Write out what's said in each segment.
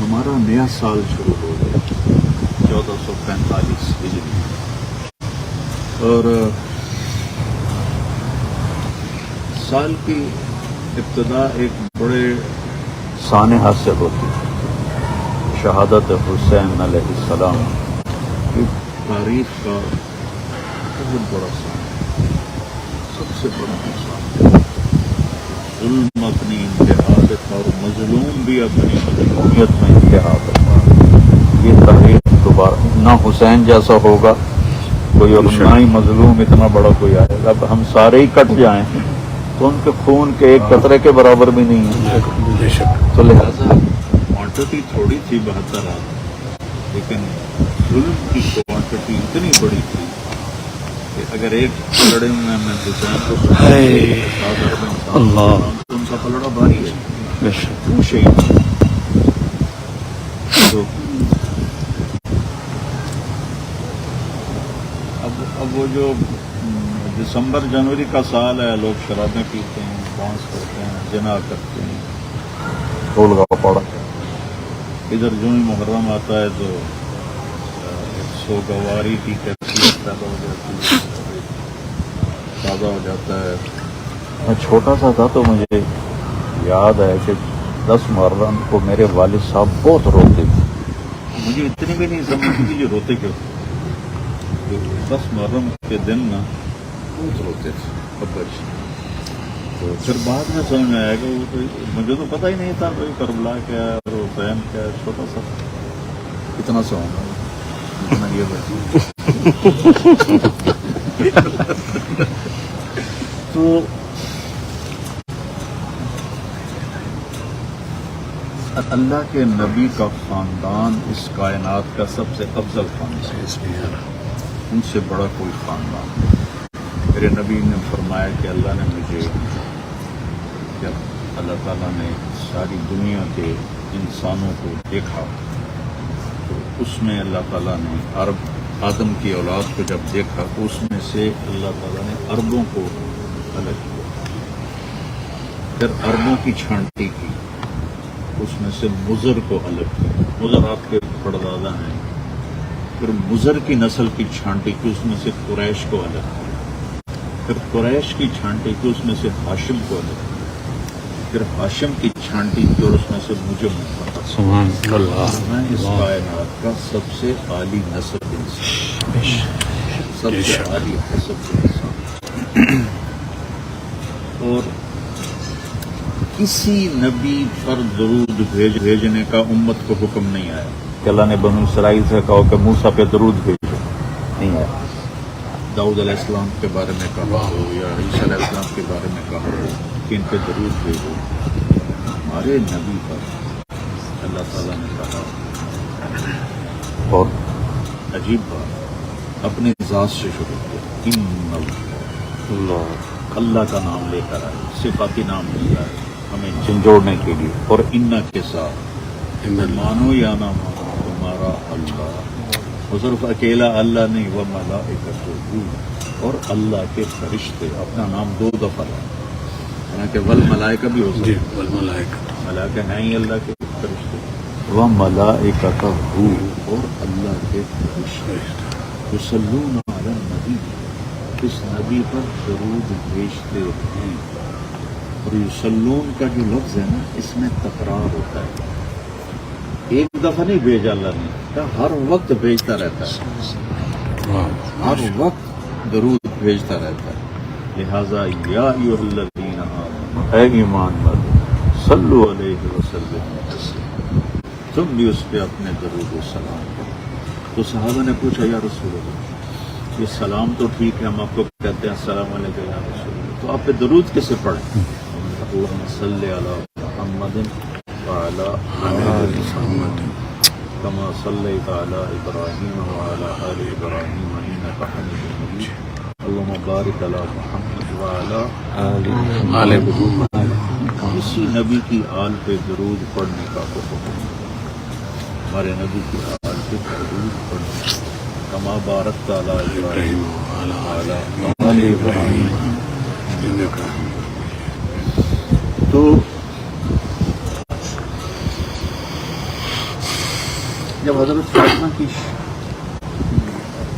ہمارا نیا سال شروع ہو گیا 1445 ہجری، اور سال کی ابتدا ایک بڑے سانحہ سے ہوتی ہے، شہادت حسین علیہ السلام کی تاریخ کا بہت بڑا سانحہ، سب سے بڑا نقصان، ظلم اپنی انتہا پہ تھا اور مظلوم بھی اپنی مظلومیت میں انتہا پہ تھا۔ یہ تاریخ دوبارہ نہ حسین جیسا ہوگا کوئی اور نہ ہی مظلوم اتنا بڑا کوئی آئے گا۔ اب ہم سارے ہی کٹ جائیں تو ان کے خون کے ایک قطرے کے برابر بھی نہیں ہے، تو لہذا کوانٹٹی تھوڑی تھی 72 آدمی، لیکن ظلم کی کوانٹٹی اتنی بڑی تھی کہ اگر ایک پلڑے میں حسین کو ان کا پلڑا بھاری ہے، کیوں شہید؟ تو اب وہ جو دسمبر جنوری کا سال ہے، لوگ شرابیں پیتے ہیں، ڈانس کرتے ہیں، جنا کرتے ہیں، ڈھول کا پڑا، ادھر جو ہی محرم آتا ہے تو سوگواری کی کیفیت پیدا ہو جاتی ہے، تازہ ہو جاتا ہے۔ میں چھوٹا سا تھا تو مجھے یاد ہے کہ 10 محرم کو میرے والد صاحب بہت روتے تھے، مجھے اتنی بھی نہیں سمجھ کہ یہ روتے کیوں، 10 محرم کے دن نا بہت روتے تھے ابا جی۔ تو پھر بعد میں سمجھ میں آیا کہ وہ تو مجھے تو پتہ ہی نہیں تھا کوئی کربلا کیا ہے اور حسین کیا ہے، چھوٹا سا اتنا سا ہوگا اتنا یہ تو اللہ کے نبی کا خاندان اس کائنات کا سب سے افضل خاندان ہے، ان سے بڑا کوئی خاندان نہیں۔ میرے نبی نے فرمایا کہ اللہ نے مجھے، جب اللہ تعالیٰ نے ساری دنیا کے انسانوں کو دیکھا تو اس میں اللہ تعالیٰ نے آدم کی اولاد کو جب دیکھا تو اس میں سے اللہ تعالیٰ نے اربوں کو الگ کیا، پھر اربوں کی چھانٹی کی، اس میں سے مضر کو الگ کیا، مضر آپ کے پردادا ہیں، پھر مضر کی نسل کی چھانٹی کی، اس میں سے قریش کو الگ کیا، پھر قریش کی چھانٹی کی، اس میں سے ہاشم کو الگ کیا، پھر ہاشم کی چھانٹی کی اور اس میں سے مجھے منتخب۔ سبحان اللہ، میں اس کائنات کا سب سے اعلی نسل انسان، سب سے اعلی حسب انسان، اور کسی نبی پر درود بھیجنے کا امت کو حکم نہیں آیا کہ اللہ نے بنو اسرائیل سے کہا کہ موسیٰ پہ درود بھیجو، نہیں آیا۔ داؤد علیہ السلام کے بارے میں کہا ہو یا عیسیٰ علیہ السلام کے بارے میں کہا ہو کہ ان پہ درود بھیجو، ہمارے نبی پر اللہ تعالیٰ نے کہا، اور عجیب بات اپنے ذات سے شروع کیا، ان اللہ کا نام لے کر آئے، صفاتی نام لے کر آئے ہمیں جھنجھوڑنے کے لیے، اور ان کے ساتھ مانو یا نہ مانو تمہارا اللہ، وہ صرف اکیلا اللہ نہیں، وہ ملائکۃ، اور اللہ کے فرشتے، اپنا نام 2 دفعہ لائے، حالانکہ والملائکہ بھی ہو سکتا ہے، ملائکہ ہیں ہی اللہ کے فرشتے، وہ ملائکۃ، اور اللہ کے فرشتے، یصلون علی النبی، اس نبی پر درود بھیجتے ہیں۔ اور یصلون کا جو لفظ ہے نا، اس میں تکرار ہوتا ہے، ایک دفعہ نہیں بھیجا اللہ نے، کہا ہر وقت بھیجتا رہتا ہے، ہر وقت درود بھیجتا رہتا ہے۔ لہذا یا ایھا الذین آمنوا، اے ایمان والو، صلو علیہ وسلم تسلیما، تم بھی اس پہ اپنے درود و سلام کرو۔ تو صحابہ نے پوچھا یا رسول اللہ، یہ سلام تو ٹھیک ہے، ہم آپ کو کہتے ہیں السلام علیکم یا رسول اللہ، تو آپ پہ درود کیسے پڑھیں؟ اللہم صلی علی محمد وعلی آل محمد کما صلیت علی ابراہیم وعلی آل ابراہیم انک حمید مجید، اللہم بارک علی محمد وعلی آل محمد۔ کسی نبی کی آل پہ درود پڑھنے کا حکم ہے، ہمارے نبی کی آل پہ درود پڑھنے کا، کما بارکت علی ابراہیم وعلی آل ابراہیم انک حمید۔ تو جب حضرت فاطمہ کی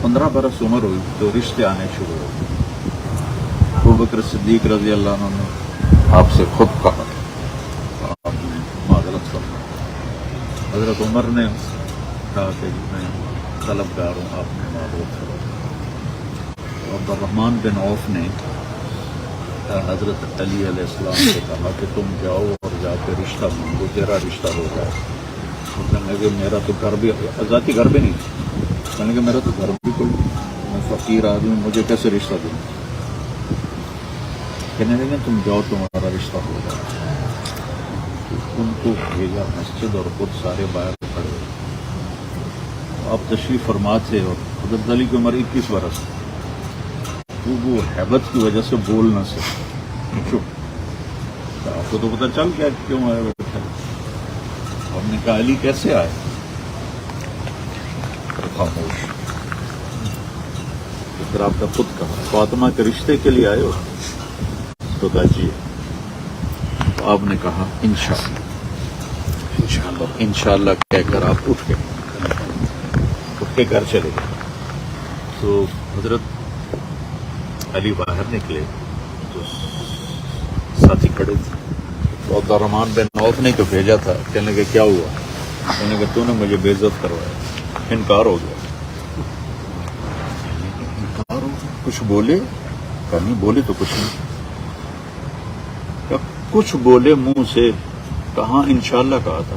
15 برس عمر ہوئی تو رشتے آنے شروع ہو گئے. ابوبکر صدیق رضی اللہ عنہ نے آپ سے خود کہا, آپ نے معذرت فرمائی. حضرت عمر نے کہا کہ میں طلبگار ہوں, آپ نے معذرت فرمائی. عبد الرحمن بن عوف نے حضرت علی علیہ السلام سے کہا کہ تم جاؤ اور جا کے رشتہ مانگو, تیرا رشتہ ہو جائے. کہنے لگے میرا تو گھر بھی ذاتی گھر بھی نہیں. کہنے لگے میرا تو گھر بھی کوئی, میں فقیر آدمی, مجھے کیسے رشتہ دوں. کہنے لگے تم جاؤ تمہارا رشتہ ہو جائے. ان کو بھیجا مسجد اور خود سارے باہر کھڑے. آپ تشریف فرما تھے اور حضرت علی کی عمر 21 برس. وہ ہیبت کی وجہ سے بول نہ سکے, چپ. آپ کو تو پتہ چل گیا کیوں آئے بیٹھے. ہم نے کہا علی کیسے آئے, خاموش. پھر آپ نے خود کہا فاطمہ کے رشتے کے لیے آئے ہو, تو کہا جی. تو آپ نے کہا انشاءاللہ, انشاءاللہ, انشاءاللہ کہہ کر آپ اٹھ کے گھر چلے گئے. تو حضرت علی باہر نکلے تو ساتھی کھڑے تھے. تو عبد الرحمن بن عوف نے تو بھیجا تھا. کہنے لگے کیا ہوا. کہنے لگے تو نے مجھے بے عزت کروایا. انکار ہو گیا. انکار ہو گیا, کچھ بولے. کہا نہیں بولے تو کچھ نہیں. کچھ بولے منہ سے. کہاں انشاءاللہ کہا تھا.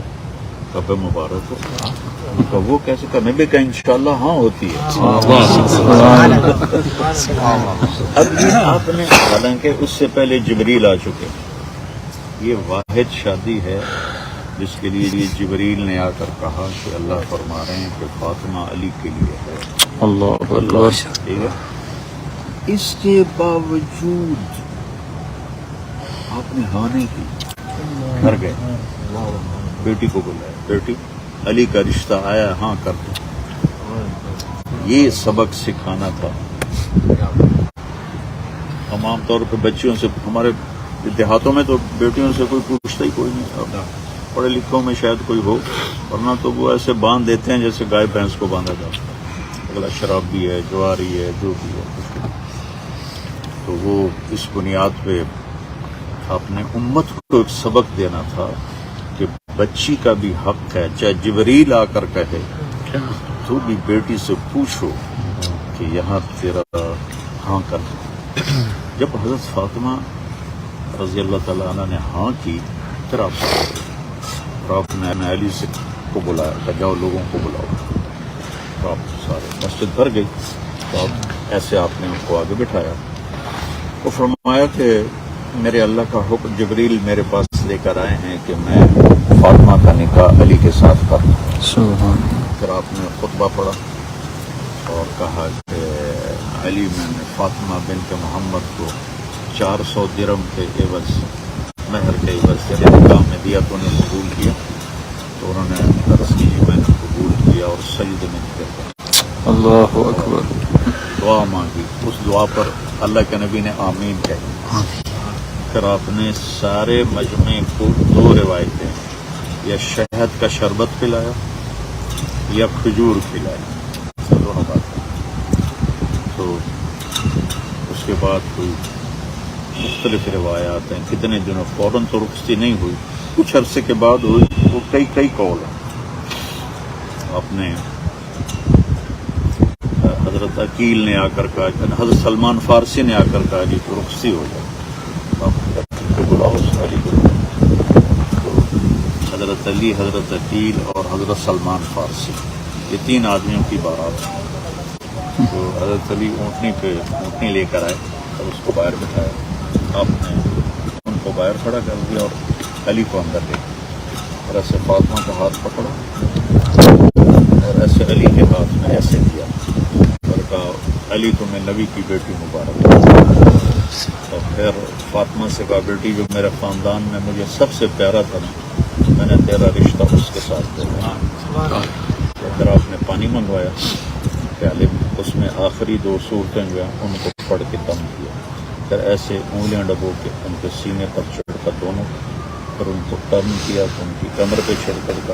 کب مبارک ہو. وہ کیسے کرنے بھی کہ انشاءاللہ ہاں ہوتی ہے. اب آپ نے, حالانکہ اس سے پہلے جبریل آ چکے. یہ واحد شادی ہے جس کے لیے یہ جبریل نے آ کر کہا کہ اللہ فرما رہے ہیں کہ فاطمہ علی کے لیے ہے. اللہ اللہ, ٹھیک ہے. اس کے باوجود آپ نے ہاں نہیں کی. گھر گئے, بیٹی کو بلایا, بیٹی علی کا رشتہ آیا, ہاں کر دو. یہ سبق سکھانا تھا. ہم عام طور پہ بچیوں سے, ہمارے دیہاتوں میں تو بیٹیوں سے کوئی پوچھتا ہی کوئی نہیں. پڑھے لکھوں میں شاید کوئی ہو, ورنہ تو وہ ایسے باندھ دیتے ہیں جیسے گائے بھینس کو باندھا جاتا ہے. اگلا شرابی ہے, جواری ہے, جو بھی ہے. تو وہ اس بنیاد پہ آپ نے امت کو ایک سبق دینا تھا کہ بچی کا بھی حق ہے, چاہے جبریل آ کر کہے تو بھی بیٹی سے پوچھو کہ یہاں تیرا ہاں کر دو. جب حضرت فاطمہ رضی اللہ تعالیٰ عنہ نے ہاں کی, پھر آپ نے علی سے کو بلایا کہ جاؤ لوگوں کو بلاؤ. تو آپ سارے مسجد بھر گئی. تو آپ ایسے آپ نے ان کو آگے بٹھایا. وہ فرمایا کہ میرے اللہ کا حکم, جبریل میرے پاس لے کر آئے ہیں کہ میں فاطمہ کا نکاح علی کے ساتھ کروں. پھر آپ نے خطبہ پڑھا اور کہا کہ علی, میں نے فاطمہ بنت محمد کو 400 درہم کے عوض, مہر کے عوض سے نکاح میں دیا. تو انہیں قبول کیا. تو انہوں نے عرض کی میں نے قبول کیا اور سجدے میں گر. اللہ اکبر. دعا مانگی. اس دعا پر اللہ کے نبی نے آمین کہی. پھر آپ نے سارے مجمع کو 2 روایتیں, یا شہد کا شربت پلایا یا کھجور کھلایا, دونوں باتیں. تو اس کے بعد کوئی مختلف روایات ہیں. کتنے دنوں, فوراً تو رخصتی نہیں ہوئی, کچھ عرصے کے بعد ہوئی. وہ کئی قول ہیں. آپ نے حضرت عقیل نے آ کر کہا, حضرت سلمان فارسی نے آ کر کہا جی تو رخصتی ہو جائے. بلاؤ علی کو. حضرت علی, حضرت عقیل اور حضرت سلمان فارسی, یہ 3 آدمیوں کی بارات. تو حضرت علی اونٹنی لے کر آئے اور اس کو باہر بٹھایا. آپ نے ان کو باہر کھڑا کر دیا اور علی کو اندر لے گیا. اور ایسے فاطمہ کا ہاتھ پکڑا اور ایسے علی کے ہاتھ میں ایسے دیا اور کہا علی تمہیں نبی کی بیٹی مبارک. اور پھر فاطمہ سے کہا بیٹی جو میرے خاندان میں مجھے سب سے پیارا تھا نا, میں نے تیرا رشتہ اس کے ساتھ دینا. پھر آپ نے پانی منگوایا پیالے میں, اس میں آخری 2 صورتیں جو ہیں ان کو پڑھ کے دم کیا. پھر ایسے انگلیاں ڈبو کے ان کے سینے پر چھڑکا دونوں, پھر ان کو ٹرن کیا تو ان کی کمر پہ چھڑکا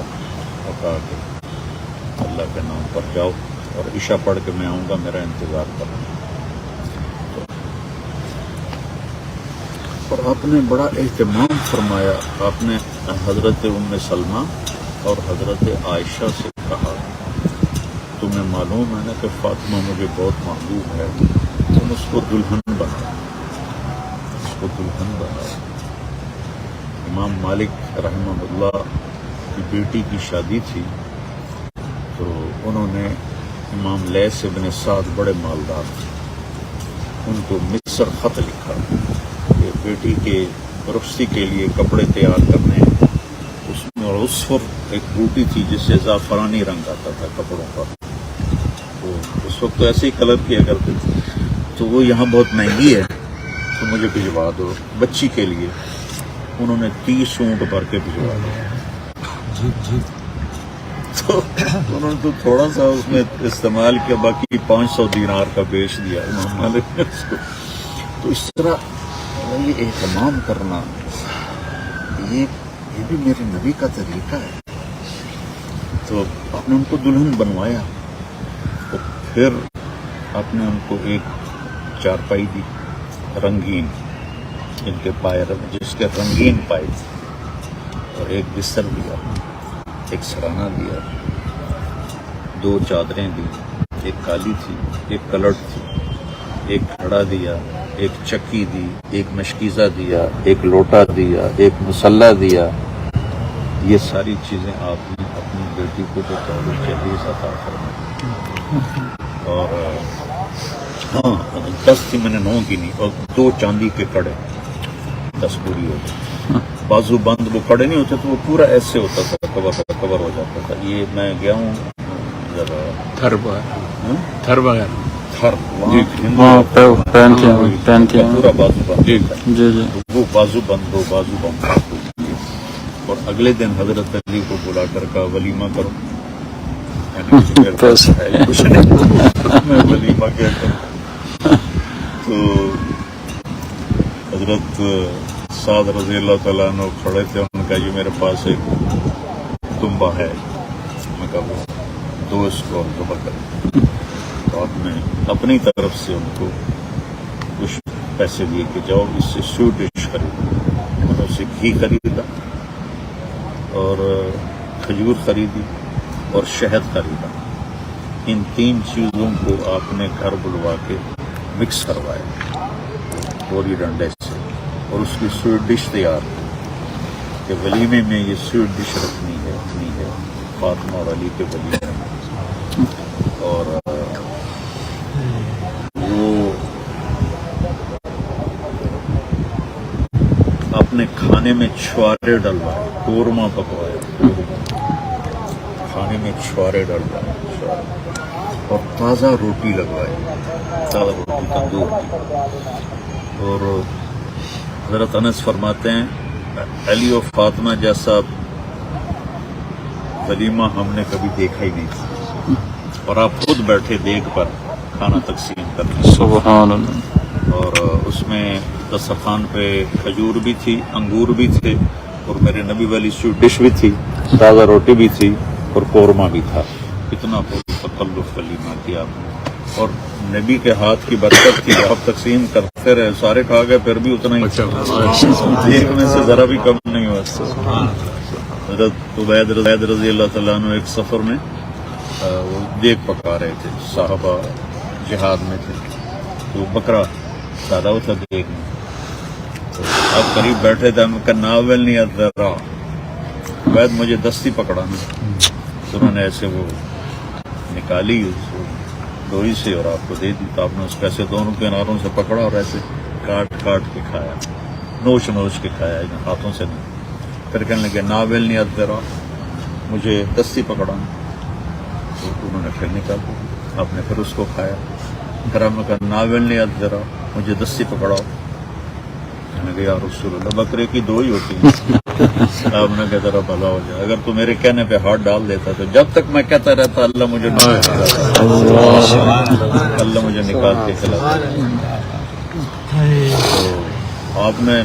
اور کہا کہ اللہ کے نام پر جاؤ اور عشاء پڑھ کے میں آؤں گا, میرا انتظار کرنا. اور آپ نے بڑا اہتمام فرمایا. آپ نے حضرت ام سلمہ اور حضرت عائشہ سے کہا تمہیں معلوم ہے نا کہ فاطمہ مجھے بہت محبوب ہے, تم اس کو دلہن بناؤ, اس کو دلہن بناؤ. امام مالک رحمہ اللہ کی بیٹی کی شادی تھی تو انہوں نے امام لیث بن سعد بڑے مالدار تھے, ان کو مصر خط لکھا کہ بیٹی کے رخصتی کے لیے کپڑے تیار کرنے. اس میں اور عصفر ایک بوٹی تھی جس سے زعفرانی رنگ آتا تھا کپڑوں پر, تو اس وقت تو ایسے ہی کلر کیا کرتے تھے, تو وہ یہاں بہت مہنگی ہے تو مجھے بھجوا دو بچی کے لیے. انہوں نے 30 اونٹ بھر کے بھجوا دیا. تو انہوں نے تو تھوڑا سا اس میں استعمال کیا, باقی 500 دینار کا بیچ دیا امام مالک نے اس کو. تو اس طرح یہ اہتمام کرنا یہ بھی میرے نبی کا طریقہ ہے. تو آپ نے ان کو دلہن بنوایا, تو پھر آپ نے ان کو ایک چارپائی دی رنگین, جن کے پائے جس کے رنگین پائے تھے, اور ایک بستر دیا, ایک سرانہ دیا, 2 چادریں دی, ایک کالی تھی ایک کلٹ تھی, ایک گھڑا دیا, ایک چکی دی, ایک مشکیزہ دیا, ایک لوٹا دیا, ایک مسلح دیا. یہ ساری چیزیں آپ نے اپنی بیٹی کو جو جہیز عطا فرمائی. اور ہاں 10 تھی, میں نے 9 کی نہیں, اور 2 چاندی کے کڑے, 10 پوری ہو گئی. بازو بند وہ کڑے نہیں ہوتے تو وہ پورا ایسے ہوتا تھا, کور ہو جاتا تھا. یہ میں گیا ہوں ذرا تھر پورا بازو بند, وہ بازو بند 2 بازو بند. اور اگلے دن حضرت علی کو بلا کر کہا ولیمہ کرو. کچھ نہیں میں ولیمہ کیا کروں. تو حضرت سعد رضی اللہ تعالیٰ عنہ کھڑے تھے, انہوں نے کہا یہ میرے پاس ایک دمبا ہے, میں کہا وہ 2 اس کو ذبح کریں. تو آپ نے اپنی طرف سے ان کو کچھ پیسے دیے کہ جاؤ اس سے سویٹ ڈش خریدو. انہوں نے اسے گھی خریدا اور کھجور خریدی اور شہد خریدا. ان 3 چیزوں کو آپ نے گھر بلوا کے مکس کروایا پوری ڈنڈے سے, اور اس کی سویٹ ڈش تیار کی کہ ولیمے میں یہ سویٹ ڈش رکھنی ہے فاطمہ اور علی کے ولیمے میں. اور وہ اپنے کھانے میں چھوارے ڈلوائے, قورمہ پکوایا, کھانے میں چھوارے ڈلوائے, اور تازہ روٹی لگوائی, تازہ روٹی تندور کی. اور حضرت انس فرماتے ہیں علی و فاطمہ جیسا ولیمہ ہم نے کبھی دیکھا ہی نہیں تھا, اور آپ خود بیٹھے دیگ پر کھانا تقسیم کرتے. سبحان اللہ. اور اس میں دسترخوان پہ کھجور بھی تھی, انگور بھی تھے, اور میرے نبی والی سویٹ ڈش بھی تھی, تازہ روٹی بھی تھی, اور قورمہ بھی تھا. اتنا تکلف ولیمہ کیا آپ نے, اور نبی کے ہاتھ کی برکت تھی. آپ تقسیم کرتے رہے, سارے کھا گئے, پھر بھی اتنا ہی, ایک میں سے ذرا بھی کم نہیں ہوا. حضرت عبید رضی اللہ تعالیٰ عنہ ایک سفر میں وہ دیگ پکا رہے تھے, صحابہ جہاد میں تھے, تو بکرا سادہ تھا دیگ میں. تو آپ قریب بیٹھے تھے, ہم کا ناول نہیں آتا رہا, عبید مجھے دستی پکڑانا. تو انہوں نے ایسے وہ نکالی ڈوری سے اور آپ کو دے دی. تو آپ نے اس پیسے دونوں کناروں سے پکڑا اور ایسے کاٹ کے کھایا, نوچ کے کھایا, ہاتھوں سے نہیں. پھر کہنے لگے ناول نہیں آتا رہا, مجھے دستی پکڑانا. تو انہوں نے پھر نکال, آپ نے پھر اس کو کھایا. پھر آپ نے کہا ناول نہیں آتا رہا, مجھے دستی پکڑاؤ. کہنے لگے یا رسول اللہ بکرے کی 2 ہی ہوتی ہیں. آپ نے کہا ذرا بھلا ہو جائے, اگر تو میرے کہنے پہ ہاتھ ڈال دیتا تو جب تک میں کہتا رہتا اللہ مجھے نکال کے کھلاتا. تو آپ نے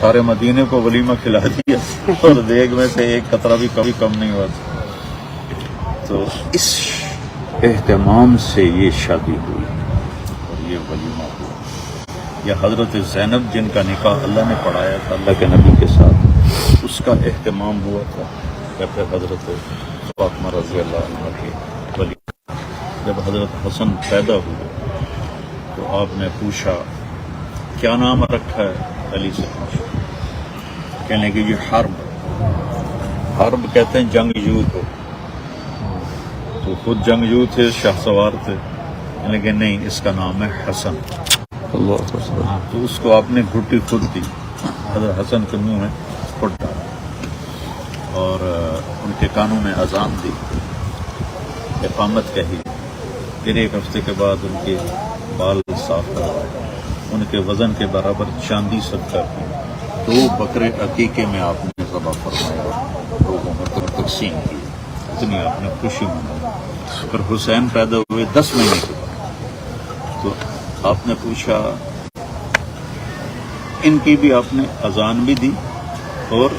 سارے مدینے کو ولیمہ کھلا دیا, اور دیگ میں سے ایک قطرہ بھی کبھی کم نہیں ہوا. تو اس اہتمام سے یہ شادی ہوئی اور یہ ولیمہ ہوا. یا حضرت زینب جن کا نکاح اللہ نے پڑھایا تھا اللہ کے نبی کے ساتھ، اس کا اہتمام ہوا تھا. یا پھر حضرت فاطمہ رضی اللہ عنہ کے ولیمہ. جب حضرت حسن پیدا ہوئے تو آپ نے پوچھا کیا نام رکھا ہے؟ علی سے پوچھا. کہنے کہ یہ حرب کہتے ہیں جنگجو کو، تو خود جنگجو تھے، شاہ سوار تھے، لیکن نہیں اس کا نام ہے حسن. اللہ اکبر. تو اس کو آپ نے گھٹی خود دی، حضرت حسن کے منہ میں خود ڈالا اور ان کے کانوں میں اذان دی، اقامت کہی. پھر ایک ہفتے کے بعد ان کے بال صاف کروائے، ان کے وزن کے برابر چاندی صدقہ کی. 2 بکرے عقیقے میں آپ نے ذبح فرمایا اور لوگوں میں تقسیم کی. اتنی آپ نے خوشی منائی. پھر حسین پیدا ہوئے 10 مہینے کے بعد. تو آپ نے پوچھا، ان کی بھی آپ نے اذان بھی دی اور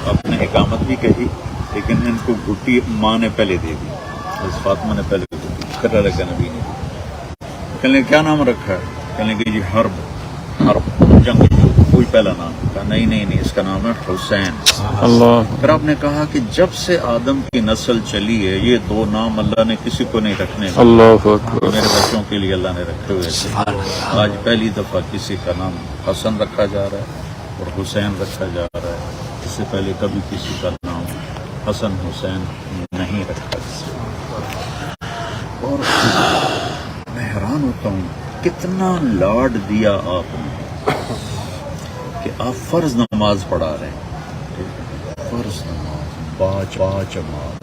آپ نے اقامت بھی کہی، لیکن ان کو گھٹی ماں نے پہلے دے دی، حضرت فاطمہ نے پہلے دے دی، پھر اللہ کے نبی نے دی. کہنے کیا نام رکھا ہے؟ کہنے کہ یہ حرب جنگ کوئی پہلا نام. کہا نہیں اس کا نام ہے حسین. اللہ. پھر آپ نے کہا کہ جب سے آدم کی نسل چلی ہے یہ 2 نام اللہ نے کسی کو نہیں رکھنے، اللہ اکبر. میرے بچوں کے لیے اللہ نے رکھے ہوئے تھے. آج پہلی دفعہ کسی کا نام حسن رکھا جا رہا ہے اور حسین رکھا جا رہا ہے. اس سے پہلے کبھی کسی کا نام حسن حسین نہیں رکھا. اور میں حیران ہوتا ہوں کتنا لاڈ دیا آپ نے کہ آپ فرض نماز پڑھا رہے ہیں، فرض نماز پانچ نماز،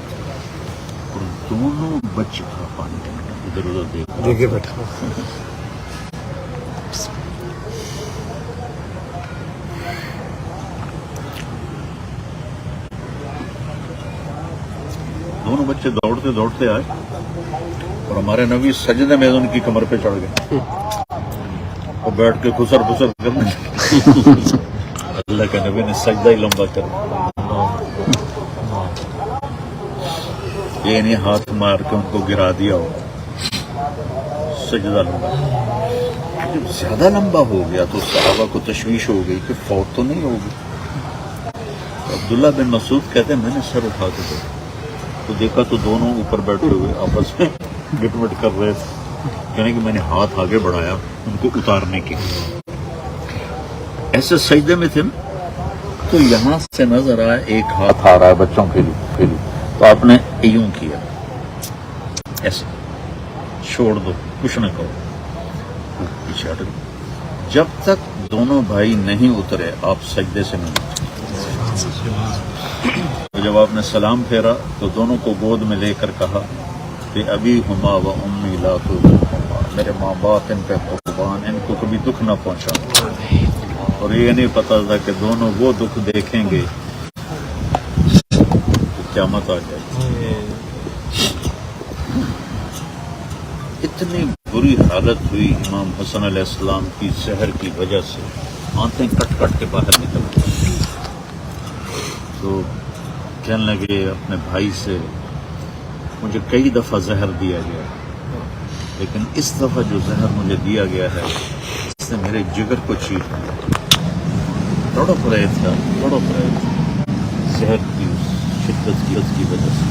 اور دونوں بچے کا پانی ادھر ادھر دیکھے بیٹھا. دونوں بچے دوڑتے دوڑتے آئے اور ہمارے نبی سجدے میں ان کی کمر پہ چڑھ گئے اور بیٹھ کے خسر خسر کرنے لگے. اللہ کے نبی نے سجدہ ہی لمبا کر یہ نہیں ہاتھ مار کے ان کو گرا دیا ہو. سجدہ لمبا جب زیادہ لمبا ہو گیا تو صحابہ کو تشویش ہو گئی کہ فوت تو نہیں ہوگی. عبداللہ بن مسعود کہتے ہیں میں نے سر اٹھا کے دیکھا تو دیکھا تو دونوں اوپر بیٹھے ہوئے آپس میں گٹ مٹ کر رہے تھے. یعنی کہ میں نے ہاتھ آگے بڑھایا ان کو اتارنے کے لیے، ایسے سجدے میں تھے نا. تو یہاں سے نظر آیا ایک ہاتھ آ رہا ہے بچوں کے لیے، تو آپ نے یوں کیا، ایسے چھوڑ دو کچھ نہ کرو، پیچھے ہٹ گئے. جب تک دونوں بھائی نہیں اترے آپ سجدے سے نہیں اترے. تو جب آپ نے سلام پھیرا تو دونوں کو گود میں لے کر کہا کہ ابھی ہما و امی لا تذرہما، میرے ماں باپ ان پہ قربان، ان کو کبھی دکھ نہ پہنچا. اور یہ نہیں پتا تھا کہ دونوں وہ دکھ دیکھیں گے تو قیامت آ جائے. اتنی بری حالت ہوئی امام حسن علیہ السلام کی زہر کی وجہ سے، آنتیں کٹ کٹ کے باہر نکل گئی. تو کہنے لگے اپنے بھائی سے مجھے کئی دفعہ زہر دیا گیا، لیکن اس دفعہ جو زہر مجھے دیا گیا ہے اس نے میرے جگر کو چیر دیا. تڑپ رہے تھے زہر کی شدت کی وجہ سے.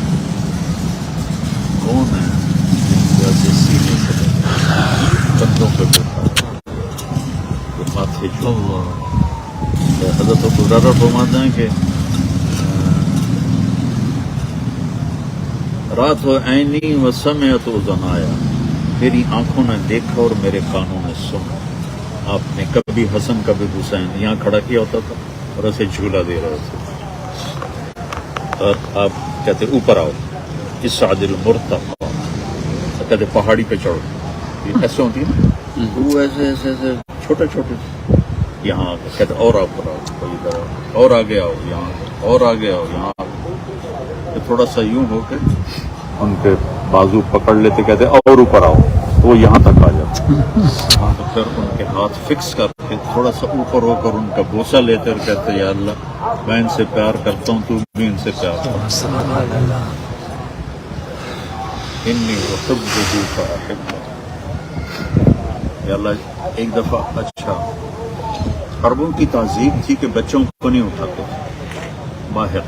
کون ہے جیسے سینے سے کندھوں پہ بیٹھا تو ماتھے حضرت ابوہریرہ فرماتے ہیں کہ رات ہو عینی و سمعت اذنایا، میری آنکھوں نے دیکھا اور میرے کانوں نے سنا. آپ نے کبھی حسن کبھی حسین یہاں کھڑا کیا ہوتا تھا اور ایسے جھولا دے رہے تھے اور آپ کہتے اوپر آؤ، اس سعد المرتقى، کہتے پہاڑی پہ چڑھو. یہ ایسے ہوتی ہے نا، وہ ایسے ایسے ایسے چھوٹے چھوٹے یہاں کہتے اور اوپر آؤ، کوئی ادھر آؤ، اور آگے آؤ یہاں، اور آگے آؤ یہاں. تھوڑا سا یوں ہو کے ان کے بازو پکڑ لیتے، کہتے اور اوپر آؤ، تو وہ یہاں تک آ جاتے. تو پھر ان کے ہاتھ فکس کر کے تھوڑا سا اوپر ہو کر ان کا بوسہ لیتے اور کہتے یا اللہ میں ان سے پیار کرتا ہوں، تو بھی ان سے پیار کر. انی احبہ فاحبہ. یا اللہ ایک دفعہ اچھا عربوں کی تہذیب تھی کہ بچوں کو نہیں اٹھاتے باہر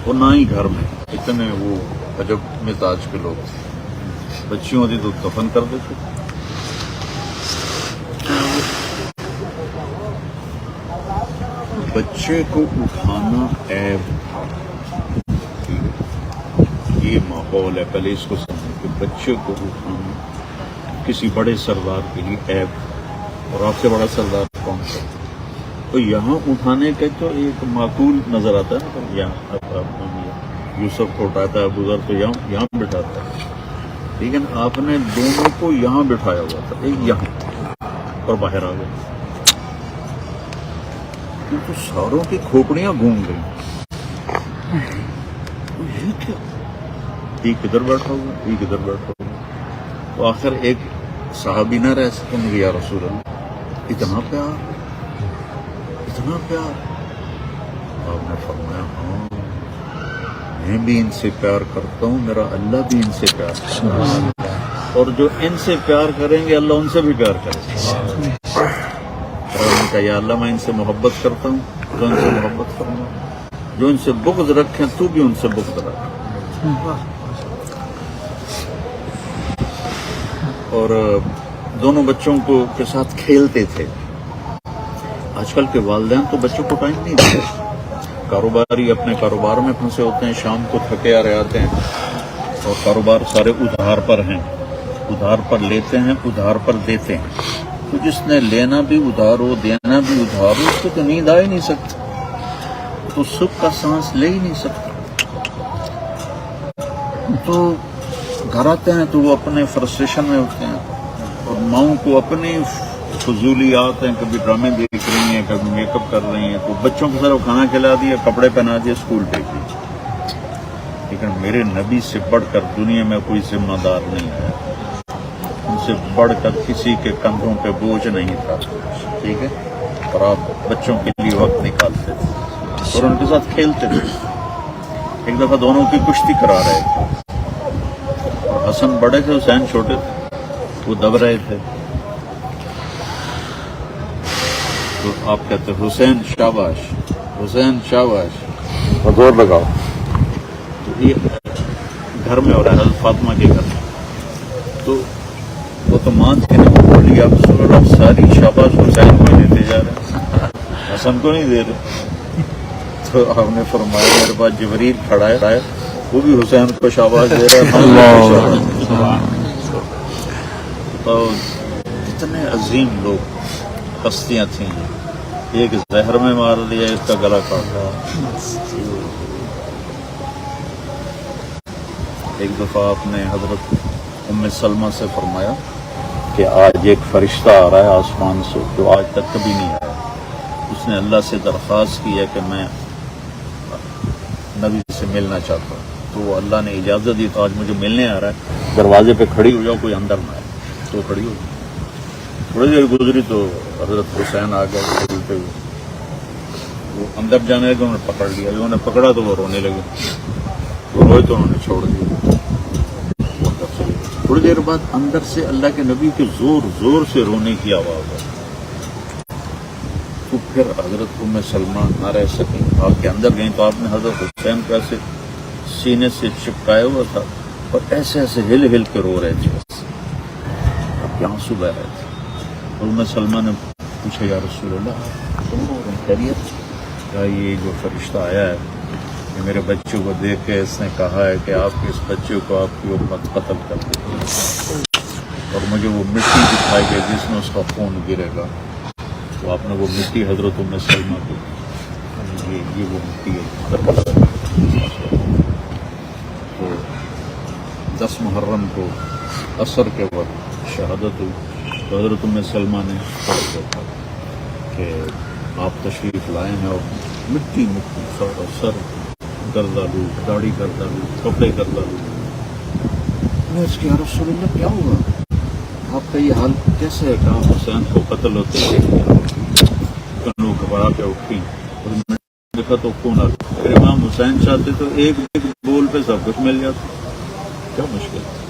اور نہ ہی گھر میں. اتنے وہ عجب مزاج کے لوگ تھے. بچیوں ہوتی تو دفن کر دیتے. بچے کو اٹھانا عیب. یہ ماحول ہے، پہلے اس کو سمجھیں کہ بچے کو اٹھانا کسی بڑے سردار کے لیے عیب. اور آپ سے بڑا سردار کون سا؟ تو یہاں اٹھانے کا تو ایک معقول نظر آتا ہے نا. یہاں یوسف کو اٹھاتا ہے، ابو ذر تو یہاں بٹھاتا ہے. ٹھیک ہے نا. آپ نے دونوں کو یہاں بٹھایا ہوا تھا، ایک یہاں اور باہر آ گئے. تو ساروں کی کھوپڑیاں گھوم گئی. یہ کیا؟ ایک ادھر بیٹھا ہوا، ایک ادھر بیٹھا ہوا. تو آخر ایک صحابی نہ رہ سکے. مجھے یا رسول اللہ اتنا پیار، اتنا پیار. آپ نے فرمایا ہاں میں بھی ان سے پیار کرتا ہوں، میرا اللہ بھی ان سے پیار کرتا ہے، اور جو ان سے پیار کریں گے اللہ ان سے بھی پیار کرے گا. اور ان کا یا اللہ میں ان سے محبت کرتا ہوں تو ان سے محبت کروں گا، جو ان سے بغض رکھیں تو بھی ان سے بغض رکھ. اور دونوں بچوں کو کے ساتھ کھیلتے تھے. آج کل کے والدین تو بچوں کو ٹائم نہیں دیتے. کاروباری اپنے کاروبار میں پھنسے ہوتے ہیں، شام کو تھکے آ رہے آتے ہیں اور کاروبار سارے ادھار پر ہیں. ادھار پر لیتے ہیں، ادھار پر دیتے ہیں. تو جس نے لینا بھی ادھار ہو، دینا بھی ادھار ہو، اس کو تو نیند آ ہی نہیں سکتی، تو سکھ کا سانس لے ہی نہیں سکتا. تو گھر آتے ہیں تو وہ اپنے فرسٹریشن میں ہوتے ہیں، اور ماؤں کو اپنی فضولیات ہیں، کبھی ڈرامے دیکھ رہی ہیں، کبھی میک اپ کر رہی ہیں. تو بچوں کو صرف کھانا کھلا دیا، کپڑے پہنا دیے، اسکول بھیج دیے. لیکن میرے نبی سے بڑھ کر دنیا میں کوئی ذمہ دار نہیں ہے، ان سے بڑھ کر کسی کے کندھوں پہ بوجھ نہیں تھا. ٹھیک ہے. اور آپ بچوں کے لیے وقت نکالتے تھے اور ان کے ساتھ کھیلتے تھے. ایک دفعہ دونوں کی کشتی کرا رہے تھے، اور حسن بڑے تھے، حسین چھوٹے تھے. وہ دب رہے تھے. تو آپ کہتے حسین شاباش، حسین شاباش، اور زور لگاؤ. تو یہ گھر میں ہو رہا ہے، حضرت فاطمہ کے گھر میں. تو وہ تو مان کے نہیں بولی آپ رسول اللہ ساری شاباش حسین کو دیتے جا رہے ہیں، حسن کو نہیں دے رہے. تو آپ نے فرمایا میرے پاس جبریل کھڑا ہے، وہ بھی حسین کو شاباش دے رہا ہے. تو اتنے عظیم لوگ ہستیاں تھیں. ایک زہر میں مار دیا، اس کا گلا کاٹ رہا. ایک دفعہ آپ نے حضرت ام سلمہ سے فرمایا کہ آج ایک فرشتہ آ رہا ہے آسمان سے جو آج تک کبھی نہیں آیا. اس نے اللہ سے درخواست کی ہے کہ میں نبی سے ملنا چاہتا ہوں. تو اللہ نے اجازت دی، تو آج مجھے ملنے آ رہا ہے. دروازے پہ کھڑی ہو جاؤ، کوئی اندر نہ آئے. تو کھڑی ہو. تھوڑی دیر گزری تو حضرت حسین آ گئے کھیلتے ہوئے. وہ اندر جانے لگے، انہوں نے پکڑ لیا. انہوں نے پکڑا تو وہ رونے لگے. وہ روئے تو انہوں نے چھوڑ دیا. تھوڑی دیر بعد اندر سے اللہ کے نبی کے زور زور سے رونے کی آواز آئی. تو پھر حضرت ام سلمہ نہ رہ سکیں، آپ کے اندر گئیں. تو آپ نے حضرت حسین کو ایسے سینے سے چپکایا ہوا تھا اور ایسے ایسے ہل ہل کے رو رہے تھے. اب یہاں آنسو بہ رہے تھے. ام سلمہ نے پوچھا یا رسول اللہ تم رو رہے ہیں، خیریت؟ کہا یہ جو فرشتہ آیا ہے کہ میرے بچوں کو دیکھ کے اس نے کہا ہے کہ آپ اس بچے کو آپ کی امت قتل کر دے، اور مجھے وہ مٹی دکھائی گئی جس میں اس کا خون گرے گا. تو آپ نے وہ مٹی حضرت ام سلمہ کو، یہ وہ مٹی ہے. تو 10 محرم کو عصر کے وقت شہادت ہوئی. تو حضرت ام سلمہ نے کہا کہ آپ تشریف لائے ہیں اور مٹی مٹی سارا سر گردالو، داڑھی گردالو، کپڑے گردالو. میں اس کے یا رسول اللہ کیا ہوا؟ آپ کا یہ حال کیسے ہے؟ کہا حسین کو قتل ہوتے گھبرا کے اٹھی اور میں دیکھا تو خون آ گیا. امام حسین چاہتے تو ایک بول پہ سب کچھ مل جاتا. کیا مشکل ہے؟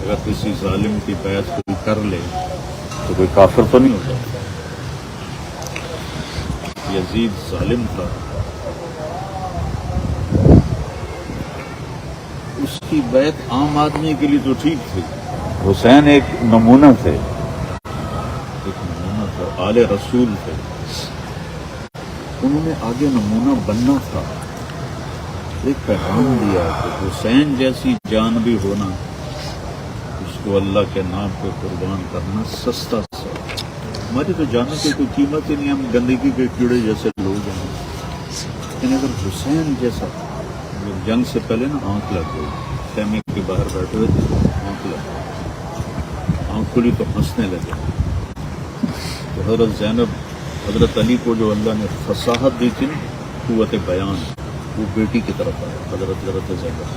اگر کسی ظالم کی بیعت کوئی کر لے تو کوئی کافر تو نہیں ہوتا. یزید ظالم تھا، اس کی بیعت عام آدمی کے لیے تو ٹھیک تھی. حسین ایک نمونہ تھے، آل رسول تھے، انہوں نے آگے نمونہ بننا تھا. ایک پیغام دیا کہ حسین جیسی جان بھی ہونا، اس کو اللہ کے نام پہ قربان کرنا سستا سا. ہماری تو جانوں کی کوئی قیمت ہی نہیں، ہم گندگی کے کیڑے جیسے لوگ ہیں. لیکن اگر حسین جیسا، جنگ سے پہلے نا آنکھ لگ گئی، خیمے کے باہر بیٹھے ہوئے تھے، آنکھ لگ گئی، آنکھ کھلی تو ہنسنے لگے. تو حضرت زینب، حضرت علی کو جو اللہ نے فصاحت دی تھی نا، قوت بیان، وہ بیٹی کی طرف آیا. حضرت زینب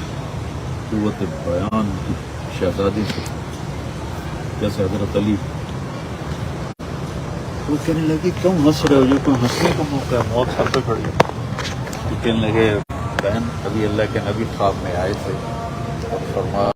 قوت بیان کی شہزادی سے، جیسے حضرت علی. وہ کہنے لگے کیوں ہنس رہے ہو، جو کوئی ہنسنے کا موقع ہے، موت سر پہ کھڑی ہے. کہنے لگے بہن ابھی اللہ کے نبی خواب میں آئے تھے اور فرمایا